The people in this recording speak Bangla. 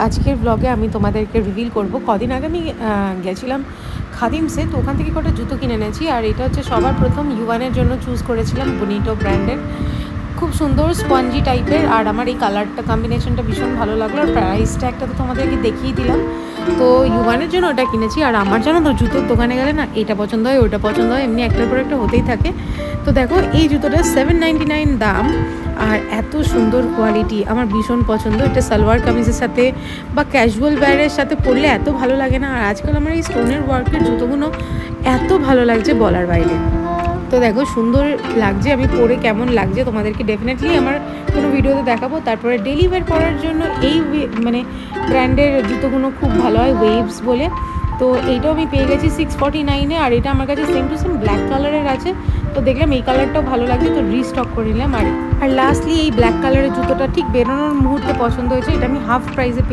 আজকের ব্লগে আমি তোমাদেরকে রিভিল করব কদিন আগে আমি গেছিলাম খাদিমসে, তো ওখান থেকে কটা জুতো কিনে এনেছি। আর এটা হচ্ছে সবার প্রথম ইউয়ানের জন্য চুজ করেছিলাম, বনিটো ব্র্যান্ডের। খুব সুন্দর স্পঞ্জি টাইপের, আর আমার এই কালারটা কম্বিনেশনটা ভীষণ ভালো লাগলো। আর প্রাইসটা একটা তো তোমাদেরকে দেখিয়ে দিলাম, তো ইউয়ানের জন্য ওটা কিনেছি। আর আমার জানো তো জুতোর দোকানে গেলে না এটা পছন্দ হয় ওটা পছন্দ হয়, এমনি একটার পর একটা হতেই থাকে। তো দেখো এই জুতোটা 799 দাম, আর এত সুন্দর কোয়ালিটি, আমার ভীষণ পছন্দ। এটা সালোয়ার কামিজের সাথে বা ক্যাজুয়াল ওয়্যারের সাথে পরলে এত ভালো লাগে না। আর আজকাল আমার এই স্টোনের ওয়ার্কের জুতোগুলো এত ভালো লাগছে বলার বাইরে। তো দেখো সুন্দর লাগছে, আমি পরে কেমন লাগছে তোমাদেরকে ডেফিনেটলি আমার কোনো ভিডিওতে দেখাবো। তারপরে ডেলি ওয়্যার পরার জন্য এই মানে ব্র্যান্ডের জুতোগুলো খুব ভালো হয়, ওয়েভস বলে। তো এইটাও আমি পেয়ে গেছি 649-এ, আর এটা আমার কাছে সেম টু সেম ব্ল্যাক কালারের আছে। তো দেখলাম এই কালারটাও ভালো লাগছে, তো রিস্টক করে নিলাম। আর লাস্টলি এই ব্ল্যাক কালারের জুতোটা ঠিক বেরোনোর মুহূর্তে পছন্দ হয়েছে, এটা আমি হাফ প্রাইসে পেয়ে